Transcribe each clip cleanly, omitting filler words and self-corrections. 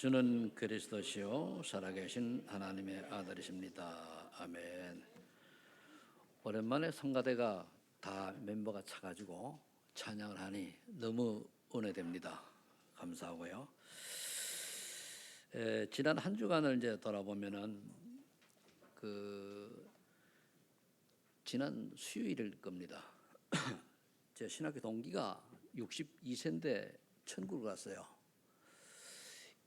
주는 그리스도시요 살아계신 하나님의 아들이십니다. 아멘. 오랜만에 성가대가 다 멤버가 차가지고 찬양을 하니 너무 은혜됩니다. 감사하고요. 지난 한 주간을 이제 돌아보면은 지난 수요일일 겁니다. 제 신학교 동기가 62세인데 천국을 갔어요.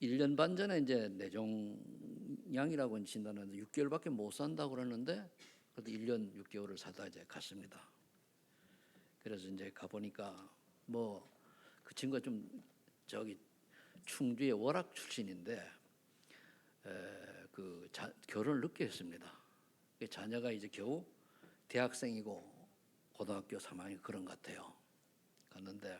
1년 반 전에 이제 뇌종양이라고 진단하는데 6개월밖에 못 산다고 그러는데 그래도 1년 6개월을 살다 이제 갔습니다. 그래서 이제 가보니까 뭐 그 친구가 좀 충주의 월학 출신인데 결혼을 늦게 했습니다. 자녀가 이제 겨우 대학생이고 고등학교 3학년 그런 것 같아요. 갔는데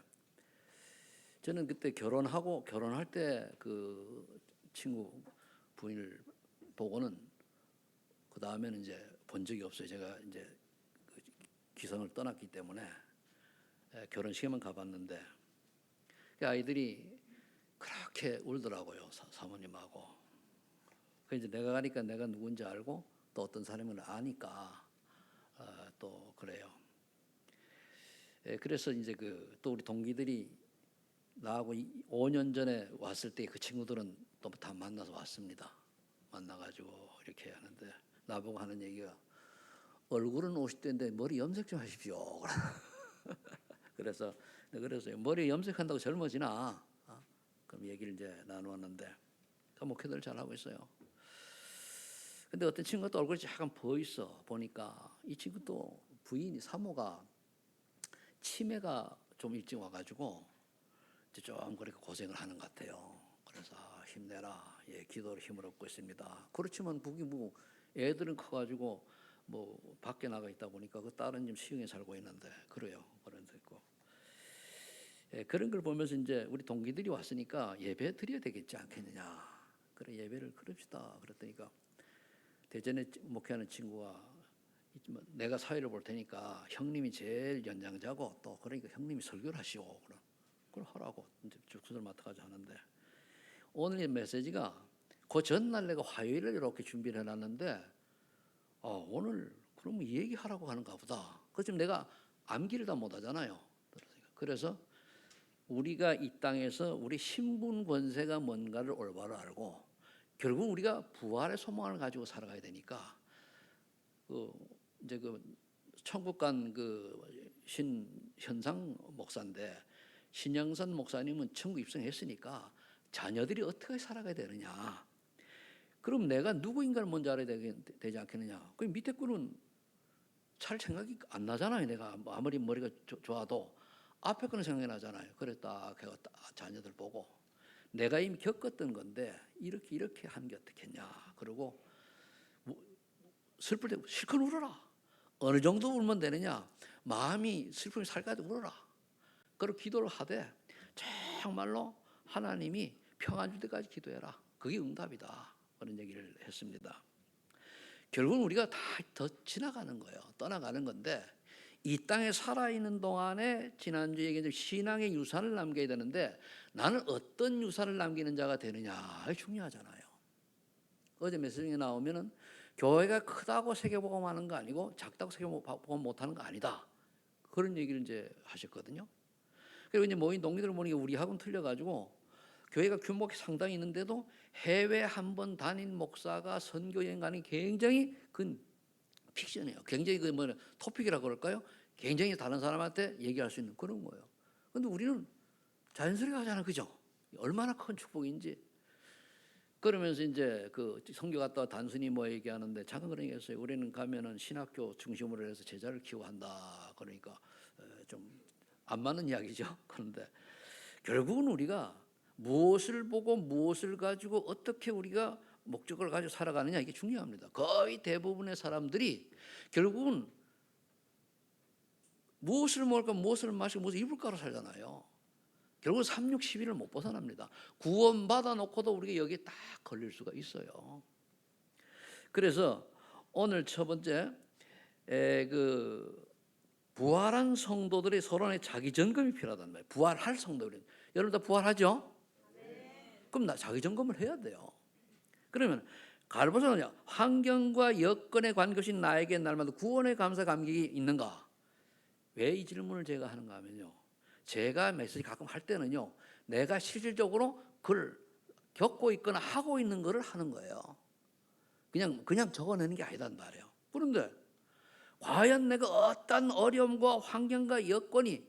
저는 그때 결혼할 때 그 친구 부인을 보고는 그 다음에는 이제 본 적이 없어요. 제가 이제 그 기성을 떠났기 때문에 결혼식에만 가봤는데 그 아이들이 그렇게 울더라고요. 사모님하고. 그 이제 내가 가니까 내가 누군지 알고 또 어떤 사람을 아니까 또 그래요. 그래서 이제 또 우리 동기들이 나하고 5년 전에 왔을 때 그 친구들은 또 다 만나서 왔습니다. 만나가지고 이렇게 하는데 나보고 하는 얘기가 얼굴은 50대인데 머리 염색 좀 하십시오. 그래서 머리 염색한다고 젊어지나? 그럼 얘기를 이제 나누었는데 목회들 잘하고 있어요. 근데 어떤 친구가 또 얼굴이 약간 부어 있어. 보니까 이 친구 또 부인이 사모가 치매가 좀 일찍 와가지고 좀 그렇게 고생을 하는 것 같아요. 그래서 힘내라. 예, 기도로 힘을 얻고 있습니다. 그렇지만 그게 뭐 애들은 커가지고 뭐 밖에 나가 있다 보니까 그 딸은 지금 시흥에 살고 있는데 그래요. 그런 데 있고. 예, 그런 걸 보면서 이제 우리 동기들이 왔으니까 예배 드려야 되겠지 않겠느냐. 그래 예배를 그럽시다. 그랬더니까 대전에 목회하는 친구가 내가 사회를 볼 테니까 형님이 제일 연장자고 또 그러니까 형님이 설교를 하시오. 그걸 하라고 이제 주소를 맡아가지고 하는데 오늘 메시지가 그 전날 내가 화요일을 이렇게 준비를 해놨는데 오늘 그러면 이 얘기 하라고 하는가 보다. 지금 내가 암기를 다 못하잖아요. 그래서 우리가 이 땅에서 우리 신분 권세가 뭔가를 올바로 알고 결국 우리가 부활의 소망을 가지고 살아가야 되니까 이제 천국 간 신현상 목사인데 신영선 목사님은 천국 입성했으니까 자녀들이 어떻게 살아가야 되느냐. 그럼 내가 누구인가를 먼저 알아야 되지 않겠느냐. 그 밑에 거는 잘 생각이 안 나잖아요. 내가 아무리 머리가 좋아도 앞에 거는 생각이 나잖아요. 그랬다 걔가 자녀들 보고 내가 이미 겪었던 건데 이렇게 하는 게 어떻겠냐. 그리고 슬플 때 실컷 울어라. 어느 정도 울면 되느냐. 마음이 슬픔이 살까지 울어라. 그리고 기도를 하되 정말로 하나님이 평안 줄 때까지 기도해라. 그게 응답이다. 그런 얘기를 했습니다. 결국은 우리가 다 더 지나가는 거예요. 떠나가는 건데 이 땅에 살아있는 동안에 지난주 얘기한 신앙의 유산을 남겨야 되는데 나는 어떤 유산을 남기는 자가 되느냐. 이게 중요하잖아요. 어제 메시지에 나오면은 교회가 크다고 세계복음하는 거 아니고 작다고 세계복음 못하는 거 아니다. 그런 얘기를 이제 하셨거든요. 그리고 이제 모인 동기들 보니까 우리하고는 틀려가지고 교회가 규모가 상당히 있는데도 해외 한 번 다닌 목사가 선교 여행 가는 굉장히 그 픽션이에요. 굉장히 토픽이라고 그럴까요? 굉장히 다른 사람한테 얘기할 수 있는 그런 거예요. 근데 우리는 자연스럽게 하잖아, 그죠? 얼마나 큰 축복인지. 그러면서 이제 선교 갔다 단순히 얘기하는데 잠깐 그런 얘기했어요. 우리는 가면은 신학교 중심으로 해서 제자를 키우고 한다. 그러니까 좀 안 맞는 이야기죠. 그런데 결국은 우리가 무엇을 보고 무엇을 가지고 어떻게 우리가 목적을 가지고 살아가느냐 이게 중요합니다. 거의 대부분의 사람들이 결국은 무엇을 먹을까 무엇을 마시고 무엇을 입을까로 살잖아요. 결국 3, 6, 11을 못 벗어납니다. 구원받아 놓고도 우리가 여기에 딱 걸릴 수가 있어요. 그래서 오늘 첫 번째 부활한 성도들의 서론에 자기 점검이 필요하단 말이에요. 부활할 성도들. 여러분 다 부활하죠? 네. 그럼 자기 점검을 해야 돼요. 그러면 갈보서는요, 환경과 여건에 관계없이 나에게 날마다 구원의 감사 감격이 있는가? 왜 이 질문을 제가 하는가 하면요, 제가 메시지 가끔 할 때는요, 내가 실질적으로 그걸 겪고 있거나 하고 있는 것을 하는 거예요. 그냥 적어내는 게 아니단 말이에요. 그런데 과연 내가 어떤 어려움과 환경과 여건이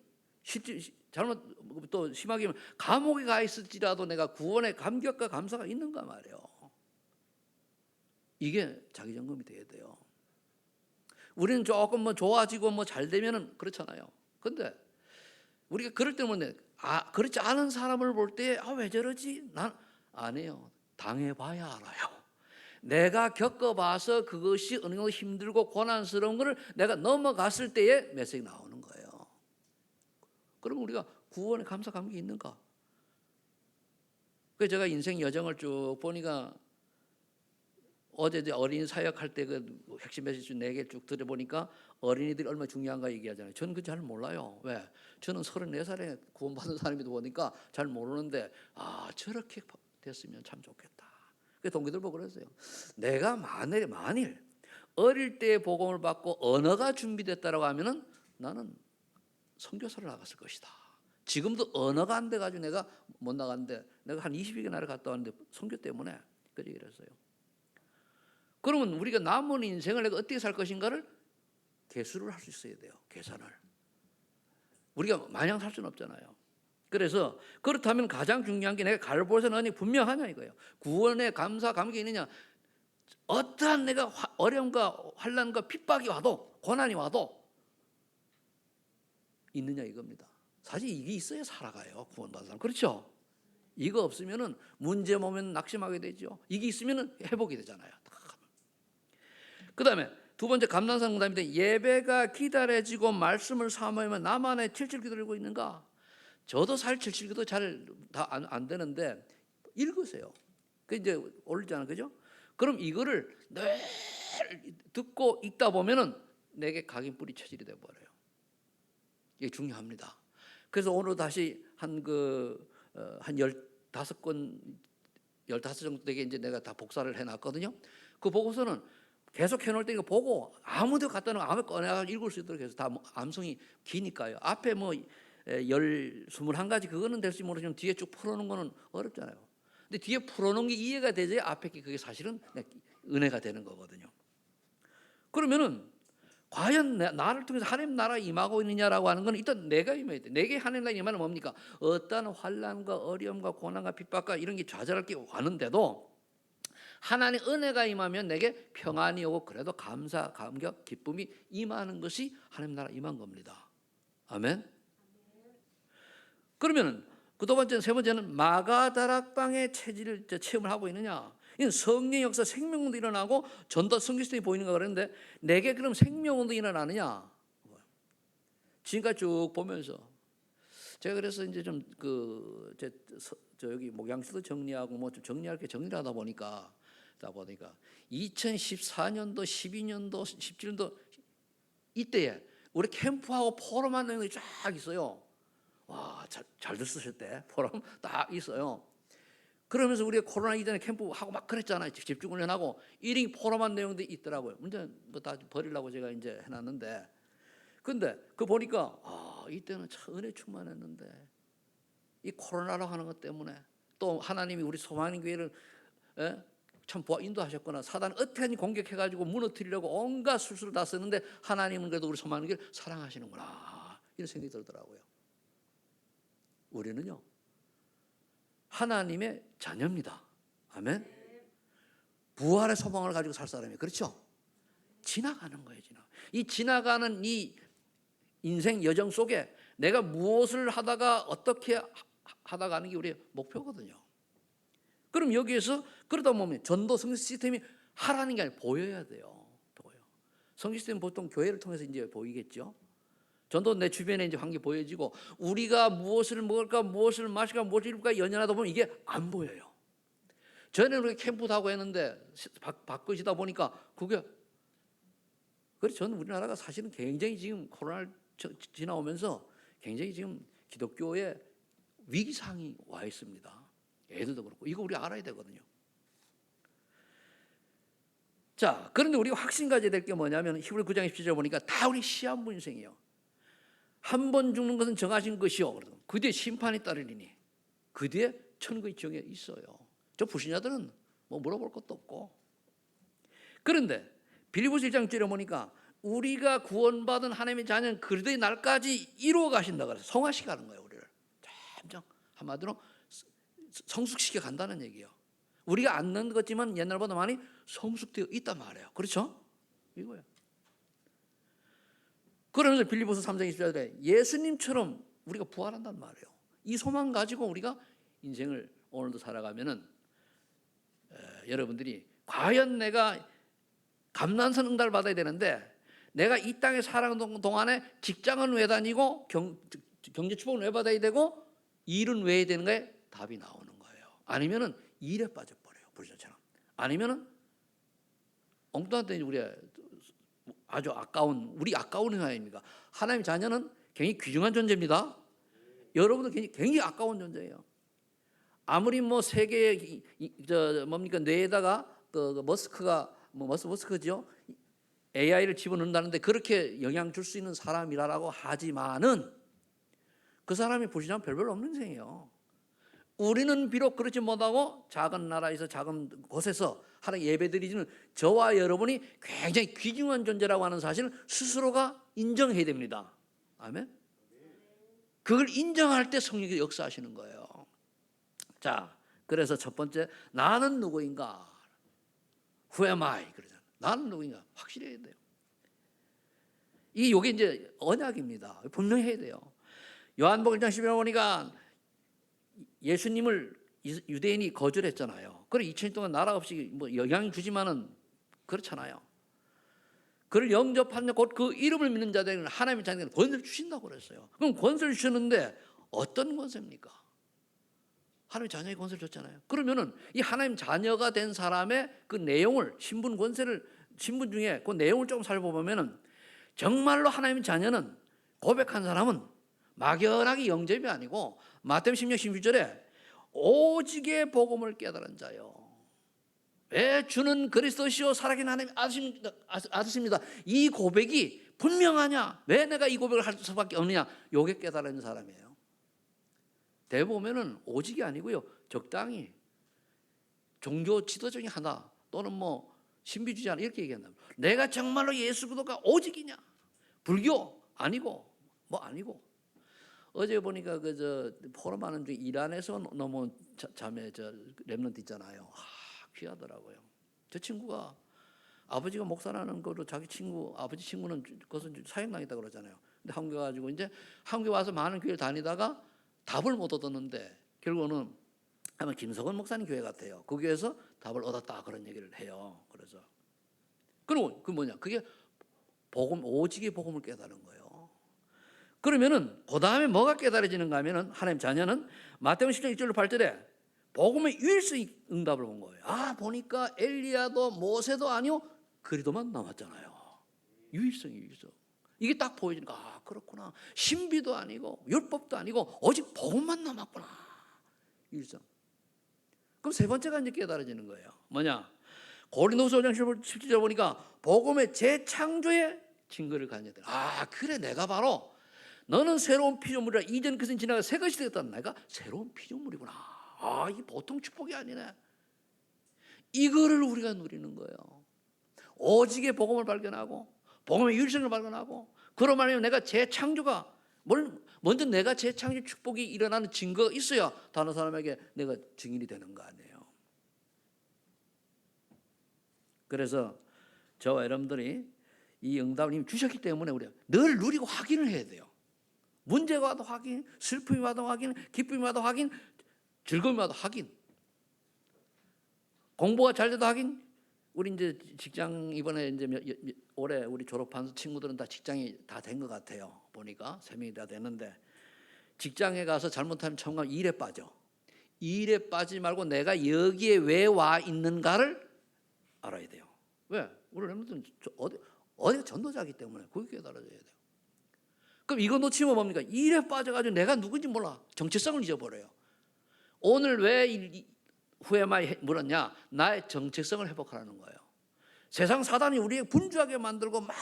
잘못 또 심하게 감옥에 가 있을지라도 내가 구원의 감격과 감사가 있는가 말이에요. 이게 자기 점검이 돼야 돼요. 우리는 조금 뭐 좋아지고 뭐 잘 되면은 그렇잖아요. 근데 우리가 그럴 때는 그렇지 않은 사람을 볼 때 왜 저러지? 난 안 해요. 당해봐야 알아요. 내가 겪어봐서 그것이 어느 정도 힘들고 고난스러운 것을 내가 넘어갔을 때에 메시지 나오는 거예요. 그럼 우리가 구원의 감사 감격이 있는가? 그래서 제가 인생 여정을 쭉 보니까 어제 어린이 사역할 때 그 핵심 메시지 4개 쭉 들어보니까 어린이들이 얼마나 중요한가 얘기하잖아요. 저는 그 잘 몰라요. 왜? 저는 34살에 구원받은 사람이다 보니까 잘 모르는데 저렇게 됐으면 참 좋겠다. 그 동기들 보고 그랬어요. 내가 만일 어릴 때 복음을 받고 언어가 준비됐다라고 하면은 나는 선교사를 나갔을 것이다. 지금도 언어가 안 돼가지고 내가 못 나갔는데 내가 한 20여 나라를 갔다 왔는데 선교 때문에 그 얘기를 했어요. 그러면 우리가 남은 인생을 내가 어떻게 살 것인가를 계수를 할 수 있어야 돼요. 계산을. 우리가 마냥 살 수는 없잖아요. 그래서 그렇다면 가장 중요한 게 내가 갈보에서 너니 분명하냐 이거예요. 구원의 감사 감격이 있느냐. 어떠한 내가 어려움과 환난과 핍박이 와도 고난이 와도 있느냐 이겁니다. 사실 이게 있어야 살아가요. 구원받은 사람. 그렇죠? 이거 없으면은 문제 오면 낙심하게 되죠. 이게 있으면은 회복이 되잖아요. 그다음에 두 번째 감난상 응답인데 예배가 기다려지고 말씀을 사모하면 나만의 칠칠 기도를 읽고 있는가? 저도 사실 칠칠 기도 잘 다 안 되는데 읽으세요. 그 이제 올리잖아, 그죠? 그럼 이거를 늘 듣고 읽다 보면은 내게 각인뿌리 체질이 돼 버려요. 이게 중요합니다. 그래서 오늘 다시 한 15권 15 정도 되게 이제 내가 다 복사를 해 놨거든요. 그 보고서는 계속 해놓을 때 이거 보고 아무데나 갖다 놓으면 아무 꺼내서 읽을 수 있도록 해서 다 암송이 기니까요. 앞에 뭐 21가지 그거는 될지 모르지만 뒤에 쭉 풀어놓은 거는 어렵잖아요. 근데 뒤에 풀어놓은 게 이해가 되지 앞에 게 그게 사실은 은혜가 되는 거거든요. 그러면은 과연 나를 통해서 하나님 나라 임하고 있느냐라고 하는 건 일단 내가 임해야 돼. 내게 하나님 나라 임하는 뭡니까? 어떠한 환난과 어려움과 고난과 핍박과 이런 게 좌절할 게 왔는데도 하나님 은혜가 임하면 내게 평안이 오고 그래도 감사, 감격, 기쁨이 임하는 것이 하나님 나라 임한 겁니다. 아멘. 그러면 두 번째, 세 번째는 마가다락방의 체질을 체험을 하고 있느냐? 이건 성령 역사 생명운동 일어나고 전도 성기시대에 보이는 거 그랬는데 내게 그럼 생명운동 일어나느냐? 지금까지 쭉 보면서 제가 그래서 이제 좀 저 여기 목양수도 정리하고 뭐 좀 정리할 게 정리를 하다 보니까 2014년도, 12년도, 17년도 이때에 우리 캠프하고 포럼한 내용이 쫙 있어요. 와, 잘들 쓰실 때 포럼 딱 있어요. 그러면서 우리가 코로나 이전에 캠프하고 막 그랬잖아요. 집중훈련하고 1인 포럼한 내용도 있더라고요. 문제는 뭐 다 버리려고 제가 이제 해놨는데, 근데 그거 보니까 이때는 참 은혜 충만했는데 이 코로나라고 하는 것 때문에 또 하나님이 우리 소망의 교회를 참 인도하셨구나. 사단 어떻게든지 공격해가지고 무너뜨리려고 온갖 술수를 다 쓰는데 하나님은 그래도 우리 소망의 교회를 사랑하시는구나. 이런 생각이 들더라고요. 우리는요 하나님의 자녀입니다. 아멘. 부활의 소망을 가지고 살 사람이에요. 그렇죠? 지나가는 거예요. 이 지나가는 이 인생 여정 속에 내가 무엇을 하다가 어떻게 하다가 하는 게 우리의 목표거든요. 그럼 여기에서 그러다 보면 전도 성교 시스템이 하라는 게 아니라 보여야 돼요. 보여. 성교 시스템은 보통 교회를 통해서 이제 보이겠죠. 전도 내 주변에 이제 관계 보여지고 우리가 무엇을 먹을까, 무엇을 마실까, 무엇을 입을까 연연하다 보면 이게 안 보여요. 전에는 우리 캠프도 하고 했는데 바꾸시다 보니까 그게 그래서 저는 우리나라가 사실은 굉장히 지금 코로나를 지나오면서 굉장히 지금 기독교의 위기상이 와 있습니다. 애들도 그렇고 이거 우리 알아야 되거든요. 자, 그런데 우리가 확신 가져야 될 게 뭐냐면 히브리 9장 17절 보니까 다 우리 시한부 인생이에요. 한 번 죽는 것은 정하신 것이요. 그 뒤에 심판이 따르리니 그 뒤에 천국의 지옥에 있어요. 저 불신자들은 뭐 물어볼 것도 없고. 그런데 빌립보서 1장 1절에 보니까 우리가 구원받은 하나님의 자녀는 그리스도의 날까지 이루어 가신다 그래서 성화시켜 가는 거예요. 우리를 점점 한마디로 성숙시켜 간다는 얘기예요. 우리가 안 늙었지만 옛날보다 많이 성숙되어 있단 말이에요. 그렇죠? 이거예요. 그러면서 빌립보서 3장 20절에 예수님처럼 우리가 부활한단 말이에요. 이 소망 가지고 우리가 인생을 오늘도 살아가면은 여러분들이 과연 내가 감난선 응답을 받아야 되는데 내가 이 땅에 살아가는 동안에 직장은 왜 다니고 경제 축복은 왜 받아야 되고 일은 왜 해야 되는가에 답이 나오는 거예요. 아니면은 일에 빠져버려요. 불신자처럼. 아니면은 엉뚱한 때 우리 아주 우리 아까운 하나님입니까? 하나님 자녀는 굉장히 귀중한 존재입니다. 여러분도 굉장히 아까운 존재예요. 아무리 뭐 세계의 뭡니까 뇌에다가 그 머스크죠. AI를 집어넣는다는데 그렇게 영향 줄 수 있는 사람이라고 하지만은 그 사람이 불신자는 별로 없는 인생이에요. 우리는 비록 그렇지 못하고 작은 나라에서 작은 곳에서 하나님 예배드리지는 저와 여러분이 굉장히 귀중한 존재라고 하는 사실을 스스로가 인정해야 됩니다. 아멘. 그걸 인정할 때 성령이 역사하시는 거예요. 자, 그래서 첫 번째 나는 누구인가? Who am I? 그러잖아요. 나는 누구인가? 확실히 해야 돼요. 이게 이제 언약입니다. 분명히 해야 돼요. 요한복음 1장 11절 보니까 예수님을 유대인이 거절했잖아요. 그래 2000년 동안 나라 없이 뭐 영향 주지만은 그렇잖아요. 그를 영접하는 곧 그 이름을 믿는 자들에게는 하나님의 자녀에게 권세를 주신다고 그랬어요. 그럼 권세를 주셨는데 어떤 권세입니까? 하나님의 자녀의 권세를 줬잖아요. 그러면은 이 하나님 자녀가 된 사람의 그 내용을 신분 중에 그 내용을 조금 살펴보면은 정말로 하나님의 자녀는 고백한 사람은 막연하게 영접이 아니고 마태복음 16, 16절에 오직의 복음을 깨달은 자요. 왜 주는 그리스도시요 살아계신 하나님 아드십니다. 이 고백이 분명하냐? 왜 내가 이 고백을 할 수밖에 없느냐? 요게 깨달은 사람이에요. 대부분은 오직이 아니고요. 적당히 종교 지도적인 하나 또는 뭐 신비주의 하나 이렇게 얘기한다. 내가 정말로 예수 그리스도가 오직이냐? 불교 아니고 뭐 아니고. 어제 보니까 포럼하는 중 이란에서 너무 자매 렘넌트 있잖아요. 귀하더라고요. 저 친구가 아버지가 목사라는 거로 자기 아버지 친구는 그것은 사형당했다 그러잖아요. 근데 한국에 가지고 이제 한국에 와서 많은 교회를 다니다가 답을 못 얻었는데 결국은 아마 김석원 목사님 교회 같아요. 그 교회에서 답을 얻었다 그런 얘기를 해요. 그래서 그럼 그 뭐냐? 그게 오직의 복음을 깨달은 거예요. 그러면은 그 다음에 뭐가 깨달아지는가 하면은 하나님 자녀는 마태복음 10장 1절로 8절에 복음의 유일성 응답을 본 거예요. 보니까 엘리야도 모세도 아니요 그리스도만 남았잖아요. 유일성. 이게 딱 보여지니까 그렇구나. 신비도 아니고 율법도 아니고 오직 복음만 남았구나. 유일성. 그럼 세 번째가 이제 깨달아지는 거예요. 뭐냐? 고린도서 5장 17절 보니까 복음의 재창조의 증거를 가져야 돼. 그래 내가 바로 너는 새로운 피조물이라 이전 것은 지나가 새 것이 되었다. 내가 새로운 피조물이구나. 이게 보통 축복이 아니네. 이거를 우리가 누리는 거예요. 오직의 복음을 발견하고 복음의 유일성을 발견하고 그런 말이면 내가 재창조가 먼저 내가 재창조 축복이 일어나는 증거가 있어야 다른 사람에게 내가 증인이 되는 거 아니에요. 그래서 저와 여러분들이 이 응답을 이미 주셨기 때문에 우리가 늘 누리고 확인을 해야 돼요. 문제가 와도 확인, 슬픔이 와도 확인, 기쁨이 와도 확인, 즐거움이 와도 확인. 공부가 잘 돼도 확인. 우리 이제 직장 이번에 이제 올해 우리 졸업한 친구들은 다 직장이 다 된 것 같아요. 보니까 3명이 다 됐는데 직장에 가서 잘못하면 처음 가면 일에 빠져. 일에 빠지지 말고 내가 여기에 왜 와 있는가를 알아야 돼요. 왜? 우리 렘넌트는 어디가 전도자이기 때문에 그게 깨달아져야 돼요. 그럼 이거 놓치면 뭡니까? 일에 빠져가지고 내가 누군지 몰라. 정체성을 잊어버려요. 오늘 왜 후에마이 물었냐? 나의 정체성을 회복하라는 거예요. 세상 사단이 우리에게 분주하게 만들고 막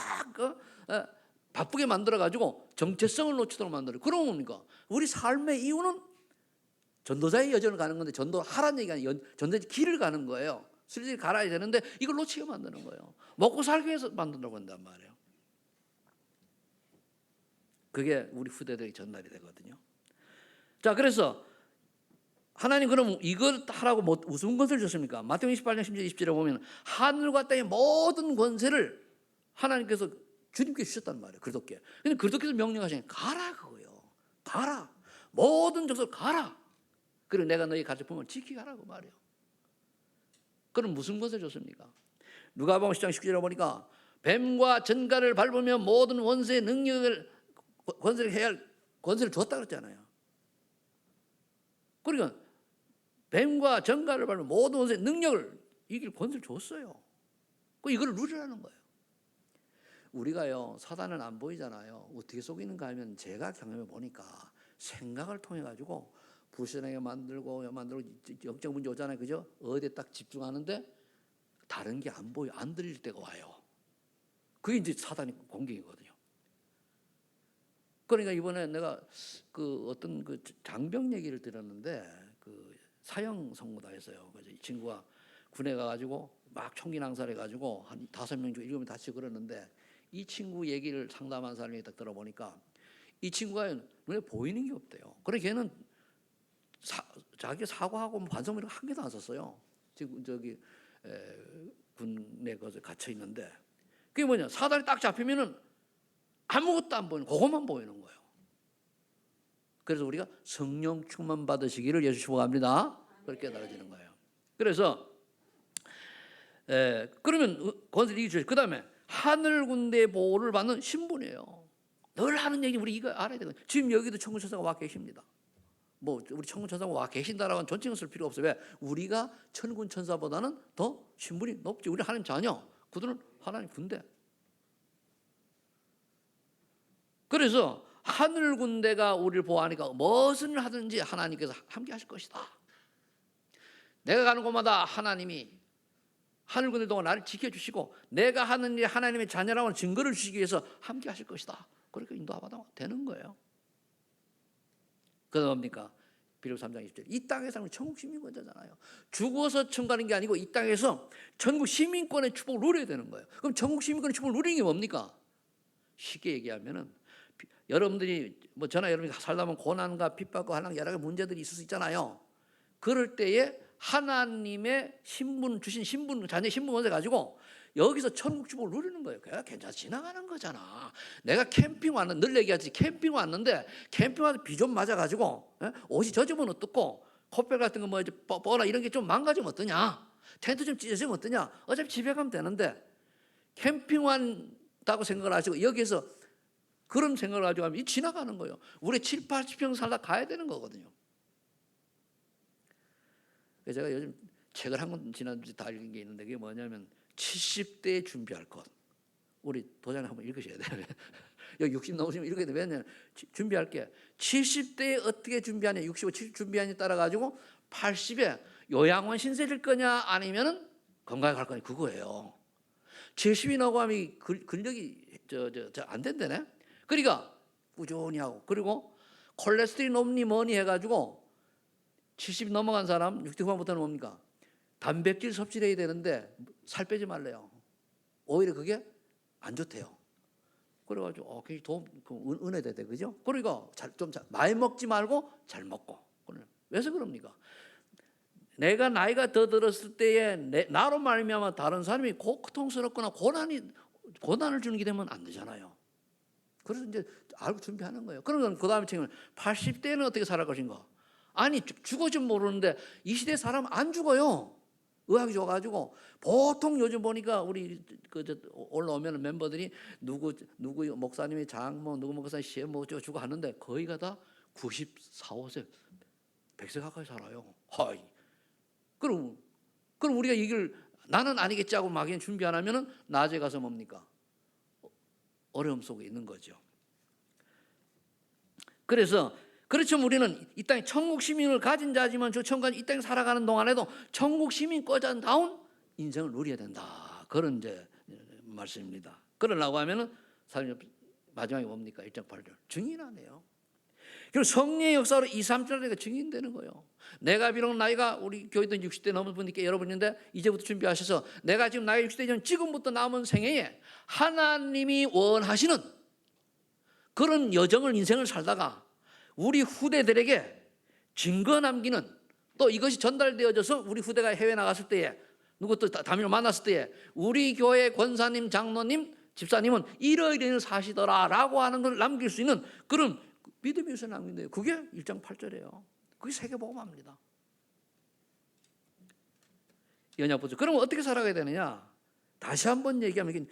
바쁘게 만들어가지고 정체성을 놓치도록 만들어요. 그러면 뭡니까? 우리 삶의 이유는 전도자의 여정을 가는 건데 전도하라는 얘기가 아니라 전도의 길을 가는 거예요. 슬슬 갈아야 되는데 이걸 놓치게 만드는 거예요. 먹고 살기 위해서 만든다고 한단 말이에요. 그게 우리 후대들에게 전달이 되거든요. 자, 그래서 하나님 그럼 이걸 하라고 무슨 권세를 줬습니까? 마태복음 28장 10절 20절에 보면 하늘과 땅의 모든 권세를 하나님께서 주님께 주셨단 말이에요. 그리스도께. 근데 그리스도께서 명령하시니 가라 그거예요. 가라. 모든 족속 가라. 그리고 내가 너희 가르침을 지키게 하라고 말이에요. 그럼 무슨 권세를 줬습니까? 누가복음 10장 19절에 보니까 뱀과 전갈을 밟으면 모든 원수의 능력을 권세를 해야 할 권세를 줬다 그랬잖아요. 그러니까 뱀과 전갈을 밟으면 모든 원수의 능력을 이길 권세를 줬어요. 이걸 누리라는 거예요. 우리가요 사단은 안 보이잖아요. 어떻게 속이는가 하면 제가 경험해 보니까 생각을 통해 가지고 불신하게 만들고 영적 문제 오잖아요, 그죠? 어디에 딱 집중하는데 다른 게 안 보여, 안 들릴 때가 와요. 그게 이제 사단의 공격이거든요. 그러니까 이번에 내가 그 어떤 그 장병 얘기를 들었는데 그 사형 선고당했어요. 그래서 이 친구가 군에 가가지고 막 총기 낭살해가지고 한 5명 중 7명 다치고 그러는데 이 친구 얘기를 상담한 사람이 딱 들어보니까 이 친구가 눈에 보이는 게 없대요. 그래 걔는 자기 사과하고 반성문 이런 거 한 개도 안 썼어요. 지금 저기 군내 거기서 갇혀 있는데 그게 뭐냐? 사단이 딱 잡히면은 아무것도 안 보이는, 그것만 보이는 거예요. 그래서 우리가 성령 충만 받으시기를 예수 축복합니다. 그렇게 깨달아지는 거예요. 그래서 그러면 권세를 이기죠. 그 다음에 하늘 군대 보호를 받는 신분이에요. 늘 하는 얘기 우리 이거 알아야 되거든요. 지금 여기도 천군천사가 와 계십니다. 뭐 우리 천군천사가 와 계신다라고는 존칭을 쓸 필요 없어요. 왜? 우리가 천군천사보다는 더 신분이 높지. 우리 하나님 자녀, 그들은 하나님 군대. 그래서 하늘 군대가 우리를 보호하니까 무엇을 하든지 하나님께서 함께 하실 것이다. 내가 가는 곳마다 하나님이 하늘 군대 동안 나를 지켜주시고 내가 하는 일 하나님의 자녀라고 하는 증거를 주시기 위해서 함께 하실 것이다. 그렇게 인도하다 되는 거예요. 그건 뭡니까? 빌립보 3장 20절. 이 땅에 사는 천국 시민권자잖아요. 죽어서 천국 가는 게 아니고 이 땅에서 천국 시민권의 축복을 누려야 되는 거예요. 그럼 천국 시민권의 축복을 누리는 게 뭡니까? 쉽게 얘기하면은 여러분들이 뭐 저나 여러분이 살다 보면 고난과 핍박과 하는 여러 가지 문제들이 있을 수 있잖아요. 그럴 때에 하나님의 신분 주신 신분 자녀 신분을 가지고 여기서 천국 축복을 누리는 거예요. 그냥 괜찮아 지나가는 거잖아. 내가 캠핑 왔는데 늘 얘기하지 캠핑 왔는데 캠핑 와서 비 좀 맞아가지고 옷이 젖으면 어떻고 코펠 같은 거 뭐 뻐나 이런 게 좀 망가지면 어떠냐? 텐트 좀 찢어지면 어떠냐? 어차피 집에 가면 되는데 캠핑 왔다고 생각을 하시고 여기에서 그런 생각을 가지고 하면 지나가는 거예요. 우리 7, 80평 살다 가야 되는 거거든요. 그래서 제가 요즘 책을 한 권 지난주에 다 읽은 게 있는데 그게 뭐냐면 70대에 준비할 것. 우리 도장님 한번 읽으셔야 돼요. 여기 60 넘으시면 읽어야 돼요. 왜냐하면 준비할 게 70대에 어떻게 준비하냐 65, 70 준비하냐에 따라 가지고 80에 요양원 신세질 거냐 아니면은 건강에 갈 거냐 그거예요. 70이 넘어가면 근력이 안 된다네. 그러니까 꾸준히 하고 그리고 콜레스테롤이 높니 뭐니 해가지고 70 넘어간 사람 60 후반부터는 뭡니까? 단백질 섭취를 해야 되는데 살 빼지 말래요. 오히려 그게 안 좋대요. 그래가지고 은혜가 돼, 그죠? 그러니까 좀 많이 먹지 말고 잘 먹고. 왜서 그럽니까? 내가 나이가 더 들었을 때에 나로 말미암아 다른 사람이 고통스럽거나 고난을 주는 게 되면 안 되잖아요. 그래서 이제 알고 준비하는 거예요. 그러면 그 다음에 책은 80대는 어떻게 살아갈 것인가? 아니 죽어좀 모르는데 이 시대 사람 안 죽어요. 의학이 좋아가지고 보통 요즘 보니까 우리 올라오면 멤버들이 누구 목사님이 장모 누구 목사님 시험 뭐 주고 하는데 거의가 다 94, 5세 100세 가까이 살아요. 하이. 그럼 우리가 이걸 나는 아니겠지 하고 막 준비 안 하면은 낮에 가서 뭡니까? 어려움 속에 있는 거죠. 그래서 그렇지만 우리는 이 땅에 천국 시민을 가진 자지만 저 천국까지 이 땅에 살아가는 동안에도 천국 시민권자다운 인생을 누려야 된다. 그런 이제 말씀입니다. 그러려고 하면은 마지막에 뭡니까? 1장 8절 증인하네요. 그리고 성령의 역사로 2, 3절에 증인되는 거예요. 내가 비록 나이가 우리 교회도 60대 넘은 분들께 여러분인데 이제부터 준비하셔서 내가 지금 나이가 60대지만 지금부터 남은 생애에 하나님이 원하시는 그런 여정을 인생을 살다가 우리 후대들에게 증거 남기는, 또 이것이 전달되어져서 우리 후대가 해외 나갔을 때에 누구 또 담임을 만났을 때에 우리 교회 권사님, 장로님, 집사님은 이러이러한 사시더라라고 하는 걸 남길 수 있는 그런 믿음이 있어 남긴대요. 그게 1장 8절이에요. 그게 세계복음화입니다. 연약보죠. 그러면 어떻게 살아가야 되느냐? 다시 한번 얘기하면 이게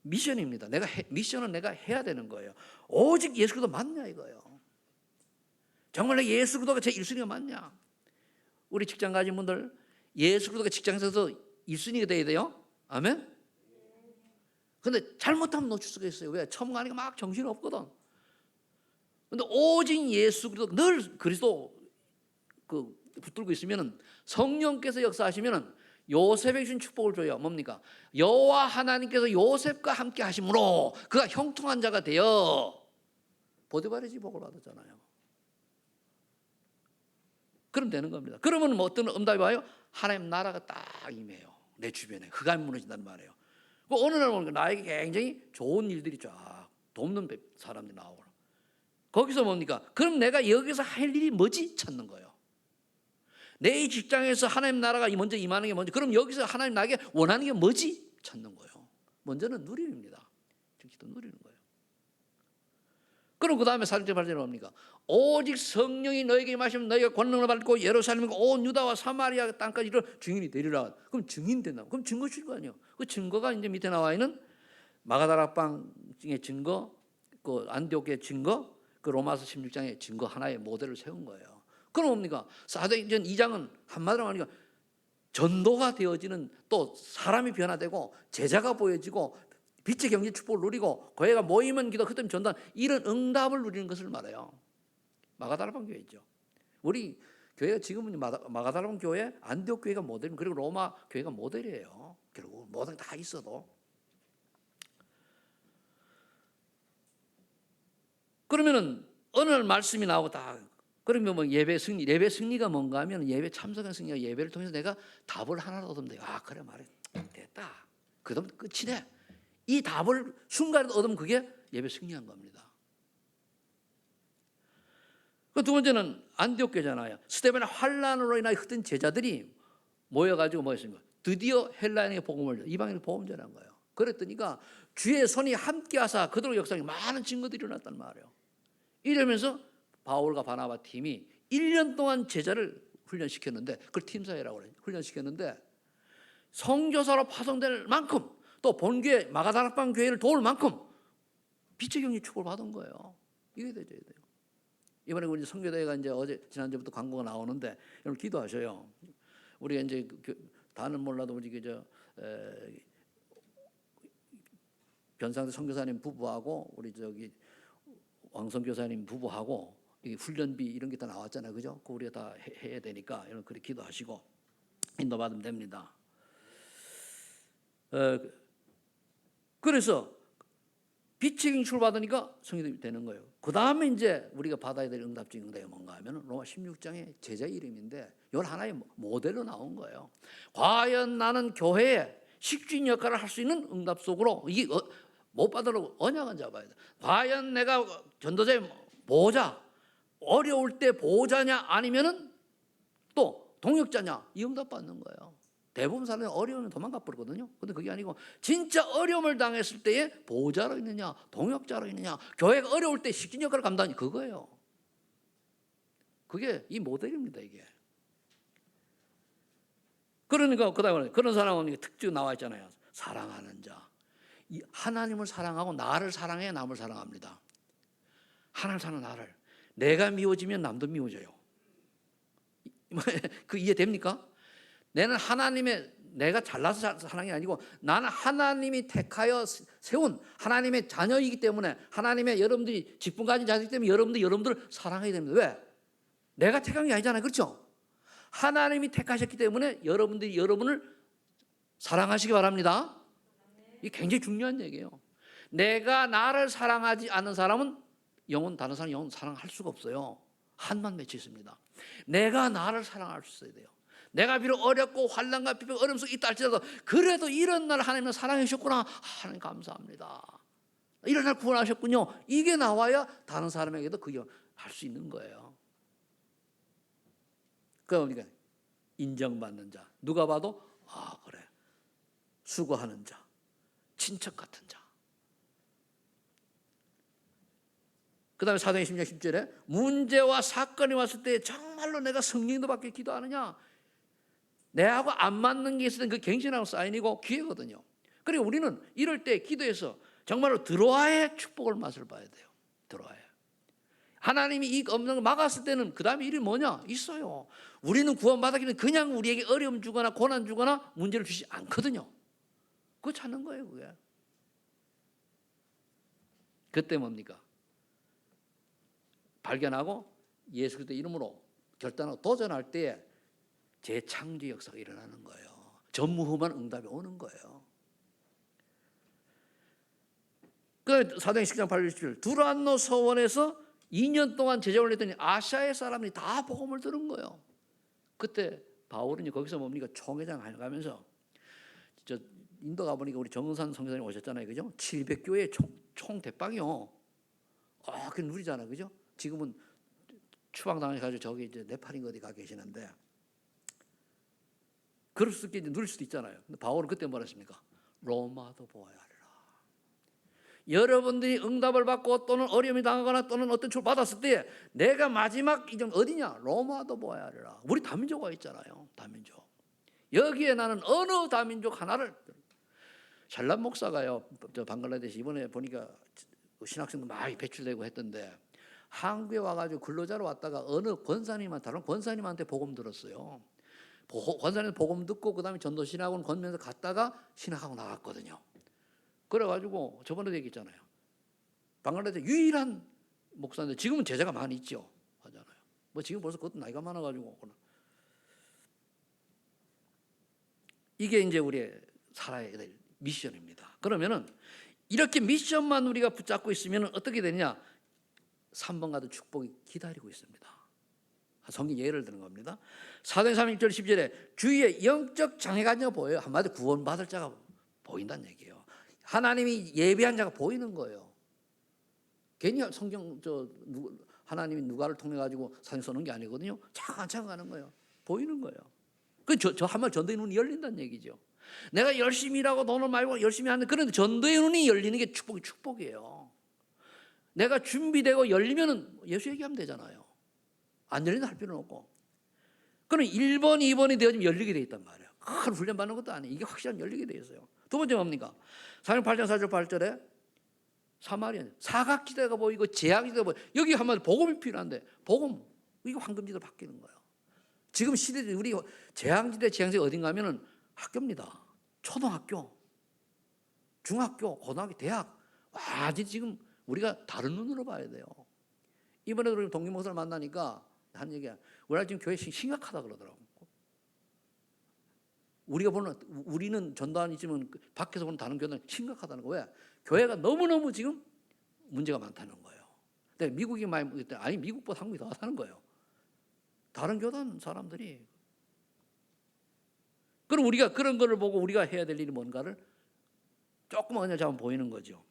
미션입니다. 미션은 내가 해야 되는 거예요. 오직 예수 그리스도 맞냐 이거예요. 정말 예수 그리스도가 제 1순위가 맞냐? 우리 직장 가진 분들 예수 그리스도가 직장에서 1순위가 돼야 돼요. 아멘? 근데 잘못하면 놓칠 수가 있어요. 왜? 처음 가니까 막 정신이 없거든. 근데 오직 예수 그리스도 늘 그리스도 붙들고 있으면은 성령께서 역사하시면은 요셉에게 주신 축복을 줘요. 뭡니까? 여호와 하나님께서 요셉과 함께 하심으로 그가 형통한 자가 되어 보디발의 복을 받았잖아요. 그럼 되는 겁니다. 그러면 뭐 어떤 응답이 와요? 하나님 나라가 딱 임해요. 내 주변에 흑암이 무너진단 말이에요. 어느 날 보니까 나에게 굉장히 좋은 일들이 쫙 돕는 사람들이 나오고, 거기서 뭡니까? 그럼 내가 여기서 할 일이 뭐지? 찾는 거예요. 내 직장에서 하나님 나라가 먼저 임하는 게 뭔지, 그럼 여기서 하나님 나에게 원하는 게 뭐지? 찾는 거예요. 먼저는 누림입니다. 기도 누리는 거예요. 그럼 그 다음에 4절 8절에 뭡니까? 오직 성령이 너에게 임하시면 너희가 권능을 받고 예루살렘과 온 유다와 사마리아 땅까지 이르러 증인이 되리라. 그럼 증인 된다. 그럼 증거 줄 거 아니에요. 그 증거가 이제 밑에 나와 있는 마가다락방의 증거, 그 안디옥의 증거, 그 로마서 16장의 증거 하나의 모델을 세운 거예요. 그럼 뭡니까? 사도행전 2장은 한마디로 하니까 전도가 되어지는, 또 사람이 변화되고 제자가 보여지고 빛의 경제 축복을 누리고 교회가 모이면 기도, 그때면 전단, 이런 응답을 누리는 것을 말해요. 마가다락방 교회죠. 우리 교회가 지금은 마가다락방 교회, 안디옥 교회가 모델, 그리고 로마 교회가 모델이에요. 결국 모든 게 다 있어도. 그러면은 어느 날 말씀이 나오고 다, 그러면 뭐 예배 승리가 뭔가 하면 예배 참석한 승리가 예배를 통해서 내가 답을 하나 얻으면 돼요. 아 그래 말해 됐다. 그다음 끝이네. 이 답을 순간에 얻으면 그게 예배 승리한 겁니다. 그 두 번째는 안디옥 교회잖아요. 스데반의 환란으로 인하여 흩은 제자들이 모여가지고 뭐 했습니까? 드디어 헬라인에게 복음을, 이방인에게 복음 전한 거예요. 그랬더니까 주의 손이 함께하사 그들의 역사에 많은 증거들이 일어났단 말이에요. 이러면서 바울과 바나바 팀이 1년 동안 제자를 훈련시켰는데, 그걸 팀사회라고 그래요. 훈련시켰는데 선교사로 파송될 만큼, 또 본교회 마가다락방 교회를 도울 만큼 빛의 경륜 축복을 받은 거예요. 이게 되져야 돼요. 이번에 우리 선교대회가 이제 지난주부터 광고가 나오는데 여러분 기도하셔요. 우리가 이제 다는 몰라도 우리 변상대 선교사님 부부하고 우리 왕성 교사님 부부하고 이 훈련비 이런 게 다 나왔잖아요, 그죠? 그 우리가 다 해야 되니까 여러분 그렇게 기도하시고 인도받으면 됩니다. 그래서 빛의 출 받으니까 성령이 되는 거예요. 그 다음에 이제 우리가 받아야 될 응답적인 응답이 뭔가 하면 로마 16장의 제자 이름인데 이건 하나의 모델로 나온 거예요. 과연 나는 교회에 식주인 역할을 할 수 있는 응답 속으로, 이게 못 받으려고 언약은 잡아야 돼. 과연 내가 전도자의 보호자, 어려울 때 보호자냐 아니면은 또 동역자냐, 이 응답 받는 거예요. 대부분 사람이 어려우면 도망가 버리거든요. 근데 그게 아니고 진짜 어려움을 당했을 때에 보호자로 있느냐 동역자로 있느냐, 교회가 어려울 때 식진 역할을 감당하니 그거예요. 그게 이 모델입니다. 이게. 그러니까 그다음에 그런 사람은 특징 나와 있잖아요. 사랑하는 자. 하나님을 사랑하고 나를 사랑해야 남을 사랑합니다. 하나님을 사랑하는 나를. 내가 미워지면 남도 미워져요. 그 이해됩니까? 나는 하나님의 내가 잘나서 사는 게 아니고 나는 하나님이 택하여 세운 하나님의 자녀이기 때문에 하나님의 여러분들이 직분 가진 자녀이기 때문에 여러분들을 사랑해야 됩니다. 왜? 내가 택한 게 아니잖아요. 그렇죠? 하나님이 택하셨기 때문에 여러분들이 여러분을 사랑하시기 바랍니다. 이게 굉장히 중요한 얘기예요. 내가 나를 사랑하지 않는 사람은 다른 사람 영혼 사랑할 수가 없어요. 한만 맺혀 있습니다. 내가 나를 사랑할 수 있어야 돼요. 내가 비록 어렵고 환난과 비록 어려움 속에 있다 할지라도 그래도 이런 날 하나님은 사랑해 주셨구나. 하나님 감사합니다. 이런 날 구원하셨군요. 이게 나와야 다른 사람에게도 그게 할 수 있는 거예요. 그러니까 인정받는 자, 누가 봐도 그래, 수고하는 자, 친척 같은 자. 그 다음에 사도행전 10장 10절에 문제와 사건이 왔을 때 정말로 내가 성령도 받게 기도하느냐, 내하고 안 맞는 게 있을 때 그 갱신하고 사인이고 기회거든요. 그리고 우리는 이럴 때 기도해서 정말로 들어와의 축복을 맛을 봐야 돼요. 들어와야. 하나님이 이 없는 걸 막았을 때는 그 다음에 일이 뭐냐? 있어요. 우리는 구원받았기 때문에 그냥 우리에게 어려움 주거나 고난 주거나 문제를 주지 않거든요. 그거 찾는 거예요. 그게. 그때 뭡니까? 발견하고 예수 그리스도 이름으로 결단하고 도전할 때 재창조 역사가 일어나는 거예요. 전무후무한 응답이 오는 거예요. 그 사도행전 10장 8절 두란노 서원에서 2년 동안 제자훈련 했더니 아시아의 사람들이 다 복음을 들은 거예요. 그때 바울은 거기서 뭡니까? 총회장 가면서 저 인도 가보니까 우리 정은산 선교사님 오셨잖아요. 그죠? 700교회 총 대빵이요. 그게 누리잖아요. 그죠? 지금은 추방당해가지고 저기 이제 네팔인 어디 가 계시는데 그럴 수 있게 누릴 수도 있잖아요. 근데 바울은 그때 뭐라 했습니까? 로마도 보아야 하리라. 여러분들이 응답을 받고 또는 어려움이 당하거나 또는 어떤 출 받았을 때 내가 마지막 이점 어디냐? 로마도 보아야 하리라. 우리 다민족 와 있잖아요. 다민족. 여기에 나는 어느 다민족 하나를 샬람 목사가요. 저 방글라데시 이번에 보니까 신학생도 많이 배출되고 했던데 한국에 와가지고 근로자로 왔다가 어느 다른 권사님한테 복음 들었어요. 권사님 복음 듣고 그 다음에 전도신학원 권면서 갔다가 신학하고 나갔거든요. 그래가지고 저번에도 얘기했잖아요. 방글라데시 유일한 목사인데 지금은 제자가 많이 있죠. 하잖아요. 뭐 지금 벌써 그것도 나이가 많아가지고 이게 이제 우리의 살아야 될 미션입니다. 그러면은 이렇게 미션만 우리가 붙잡고 있으면 어떻게 되느냐? 3번 같은 축복이 기다리고 있습니다. 성경 예를 드는 겁니다. 사도행전 1절 10절에 주위에 영적 장애가 보여요. 한마디로 구원받을 자가 보인다는 얘기예요. 하나님이 예비한 자가 보이는 거예요. 괜히 성경 하나님이 누가를 통해 가지고 사진 써놓은 게 아니거든요. 차근차근 가는 거예요. 보이는 거예요. 저 한마디 전도의 눈이 열린다는 얘기죠. 내가 열심히 일하고 돈을 말고 열심히 하는데 그런데 전도의 눈이 열리는 게 축복이에요. 내가 준비되고 열리면은 예수 얘기하면 되잖아요. 안 열린다 할 필요는 없고. 그럼 1번, 2번이 되어지면 열리게 돼 있단 말이에요. 큰 훈련 받는 것도 아니에요. 이게 확실하면 열리게 돼 있어요. 두 번째 뭡니까? 사도행전 8장 4절 8절에 사마리아 사각지대가 보이고 제약지대가 보이고 여기 한마디로 복음이 필요한데 복음 이거 황금지대로 바뀌는 거예요. 지금 시대 우리 제약지대 어딘가 하면은 학교입니다. 초등학교, 중학교, 고등학교, 대학 완전 지금 우리가 다른 눈으로 봐야 돼요. 이번에도 우리 동기 목사를 만나니까 한 얘기야. 우리가 지금 교회 심각하다 그러더라고. 우리는 전도안 있지만 밖에서 보는 다른 교회는 심각하다는 거예요. 왜? 교회가 너무너무 지금 문제가 많다는 거예요. 근데 미국이 많이 아니 미국보다 한국이 더 하다는 거예요. 다른 교단 사람들이. 그럼 우리가 그런 거를 보고 우리가 해야 될 일이 뭔가를 조금만 그냥 잡으면 보이는 거죠.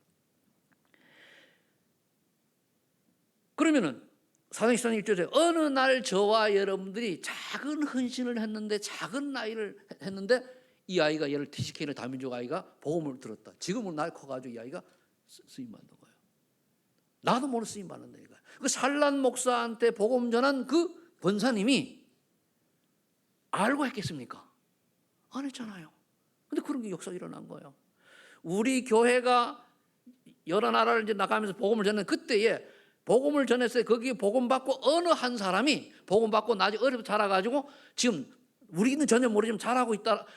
그러면은 사도행전 1절에 어느 날 저와 여러분들이 작은 헌신을 했는데 작은 나이를 했는데 이 아이가 얘를 TCK는 다민족 아이가 복음을 들었다. 지금은 나이 커가지고 이 아이가 쓰임 받는 거예요. 나도 모르는 쓰임 받는다니까. 그 살란 목사한테 복음 전한 그 권사님이 알고 했겠습니까? 안 했잖아요. 근데 그런 게 역사가 일어난 거예요. 우리 교회가 여러 나라를 이제 나가면서 복음을 전하는 그때에 복음을 전했어요. 거기에 복음 받고 어느 한 사람이 복음 받고 나중에 어려서 자라가지고 지금 우리는 전혀 모르지만 잘하고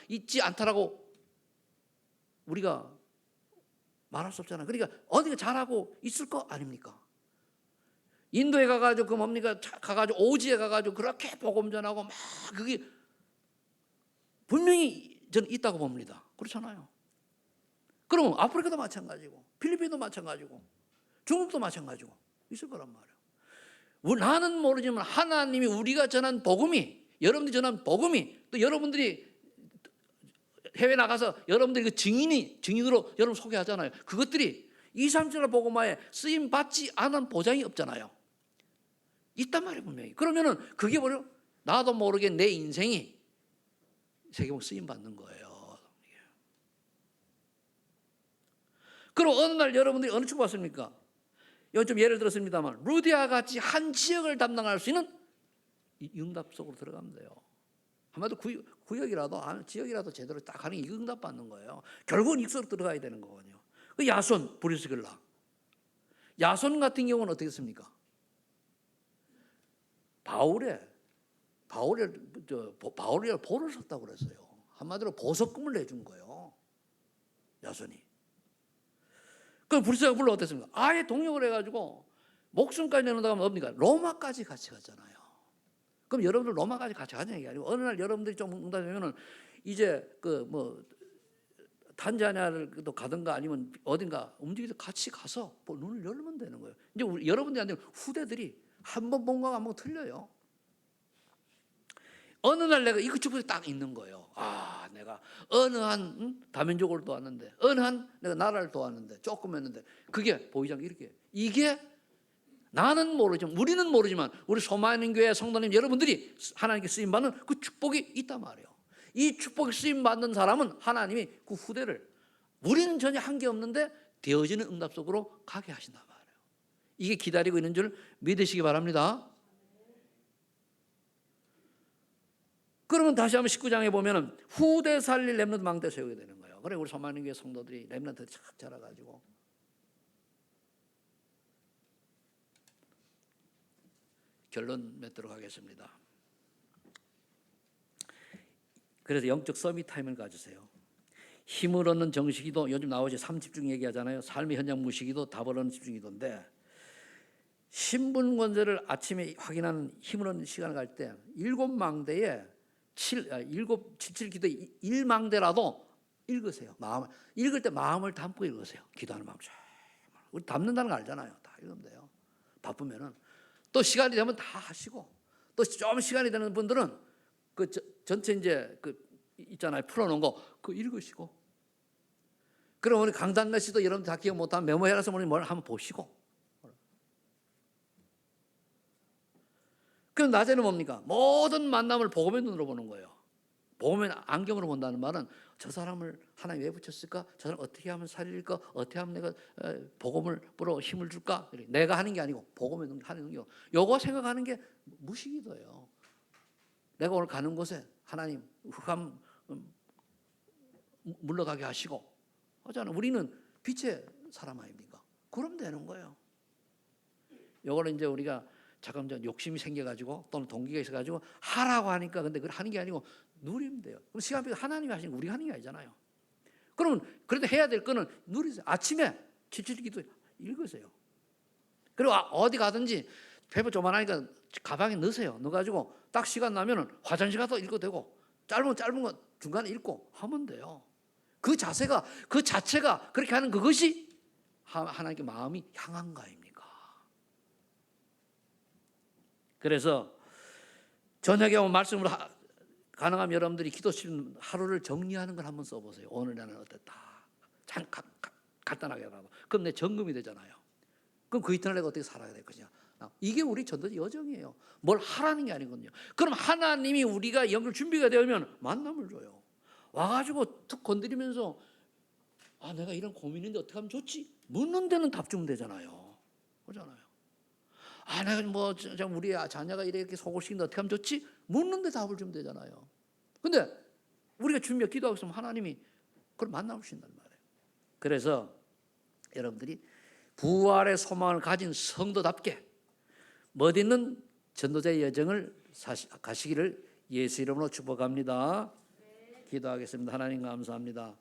있지 않다라고 우리가 말할 수 없잖아요. 그러니까 어디가 잘하고 있을 거 아닙니까? 인도에 가가지고 그 뭡니까? 가가지고 오지에 가가지고 그렇게 복음 전하고 막 그게 분명히 저는 있다고 봅니다. 그렇잖아요. 그럼 아프리카도 마찬가지고 필리핀도 마찬가지고 중국도 마찬가지고 있을 거란 말이에요. 나는 모르지만 하나님이 우리가 전한 복음이, 여러분들이 전한 복음이, 또 여러분들이 해외 나가서 여러분들이 그 증인으로 여러분 소개하잖아요. 그것들이 2, 3주나 복음화에 쓰임 받지 않은 보장이 없잖아요. 있단 말이에요, 분명히. 그러면은 그게 뭐죠? 나도 모르게 내 인생이 세계복음 쓰임 받는 거예요. 그럼 어느 날 여러분들이 어느 쪽 봤습니까? 이건 좀 예를 들었습니다만 루디아 같이 한 지역을 담당할 수 있는 응답 속으로 들어가면 돼요. 한마디로 구역이라도 지역이라도 제대로 딱 하는 게 응답 받는 거예요. 결국은 익숙 들어가야 되는 거거든요. 그 야손 브리스길라, 야손 같은 경우는 어떻게 했습니까? 바울에 볼을 섰다고 그랬어요. 한마디로 보석금을 내준 거예요, 야손이. 그 브리스가 불러 어땠습니까? 아예 동역을 해가지고 목숨까지 내놓는다고 하면 뭡니까? 로마까지 같이 갔잖아요. 그럼 여러분들 로마까지 같이 가자는 얘기 아니고, 어느 날 여러분들이 좀 응답하면은 이제 탄자니아를 가든가 아니면 어딘가 움직여서 같이 가서 눈을 열면 되는 거예요. 이제 여러분들한테 후대들이 한 번 본 거하고 한 번 틀려요. 어느 날 내가 이거 주변에 딱 있는 거예요. 아, 내가 어느 한 다민족을 도왔는데, 어느 한 내가 나라를 도왔는데, 조금 했는데, 그게 보이지 않게 이렇게. 이게 나는 모르지만, 우리는 모르지만, 우리 소만인 교회 성도님 여러분들이 하나님께 쓰임받는 그 축복이 있단 말이에요. 이 축복이 쓰임받는 사람은 하나님이 그 후대를, 우리는 전혀 한 게 없는데 되어지는 응답 속으로 가게 하신단 말이에요. 이게 기다리고 있는 줄 믿으시기 바랍니다. 그러면 다시 한번 19장에 보면은 후대 살릴 렘넌트 망대 세우게 되는 거예요. 그래 우리 소만인 교회 성도들이 렘넌트들이 착 자라가지고 결론 맺도록 하겠습니다. 그래서 영적 서밋 타임을 가지세요. 힘을 얻는 정식기도, 요즘 나오지 3집중 얘기하잖아요. 삶의 현장 무시기도, 답을 얻는 집중기도인데, 신분권세를 아침에 확인하는 힘을 얻는 시간을 갈 때 7망대에 7기도 1망대라도 읽으세요. 읽을 때 마음을 담고 읽으세요. 기도하는 마음. 우리 담는다는 거 알잖아요. 다 읽으면 돼요. 바쁘면은. 또 시간이 되면 다 하시고, 또 좀 시간이 되는 분들은 그 전체 이제 있잖아요. 풀어놓은 거 그거 읽으시고, 그럼 우리 강단 메시도 여러분 다 기억 못하면 메모해라서 우리 뭘 한번 보시고. 그럼 낮에는 뭡니까? 모든 만남을 복음의 눈으로 보는 거예요. 복음의 안경으로 본다는 말은 저 사람을 하나님 왜 붙였을까? 저 사람 어떻게 하면 살릴까? 어떻게 하면 내가 복음으로 힘을 줄까? 내가 하는 게 아니고 복음의 눈 하는 게, 요거 생각하는 게 무식이도요. 내가 오늘 가는 곳에 하나님 흑암 물러가게 하시고 하잖아요. 우리는 빛의 사람 아닙니까? 그럼 되는 거예요. 요거는 이제 우리가 잠깐 욕심이 생겨가지고 또는 동기가 있어가지고 하라고 하니까, 근데 그걸 하는 게 아니고 누리면 돼요. 그럼 시간표 하나님이 하시는 거 우리가 하는 게 아니잖아요. 그러면 그래도 해야 될 거는 누리세요. 아침에 칠칠기도 읽으세요. 그리고 어디 가든지 페이퍼 조만하니까 가방에 넣으세요. 넣어가지고 딱 시간 나면은 화장실 가서 읽어도 되고, 짧은 거 중간에 읽고 하면 돼요. 그 자세가, 그 자체가 그렇게 하는 그것이 하나님께 마음이 향한 거입니다. 그래서 저녁에 오면 말씀으로 가능하면 여러분들이 기도실 하루를 정리하는 걸 한번 써보세요. 오늘 나는 어땠다. 간단하게라도. 그럼 내 점검이 되잖아요. 그럼 그 이튿날 내가 어떻게 살아야 될 것이냐. 이게 우리 전도자 여정이에요. 뭘 하라는 게 아니거든요. 그럼 하나님이 우리가 연결 준비가 되면 만남을 줘요. 와가지고 툭 건드리면서 내가 이런 고민인데 어떻게 하면 좋지? 묻는 데는 답 주면 되잖아요. 그렇잖아요. 내가 우리 자녀가 이렇게 속을 시키는데 어떻게 하면 좋지? 묻는데 답을 주면 되잖아요. 근데 우리가 준비하고 기도하고 있으면 하나님이 그걸 만나고 주신단 말이에요. 그래서 여러분들이 부활의 소망을 가진 성도답게 멋있는 전도자의 여정을 가시기를 예수 이름으로 축복합니다. 기도하겠습니다. 하나님 감사합니다.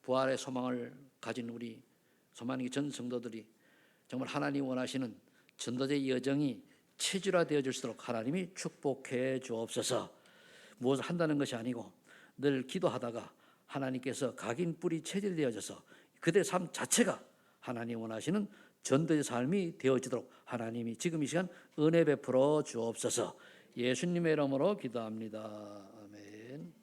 부활의 소망을 가진 우리 소만기 전 성도들이 정말 하나님 원하시는 전도자의 여정이 체질화되어 줄수록 하나님이 축복해 주옵소서. 무엇을 한다는 것이 아니고 늘 기도하다가 하나님께서 각인 뿌리 체질이 되어져서 그들의 삶 자체가 하나님 원하시는 전도의 삶이 되어지도록 하나님이 지금 이 시간 은혜 베풀어 주옵소서. 예수님의 이름으로 기도합니다. 아멘.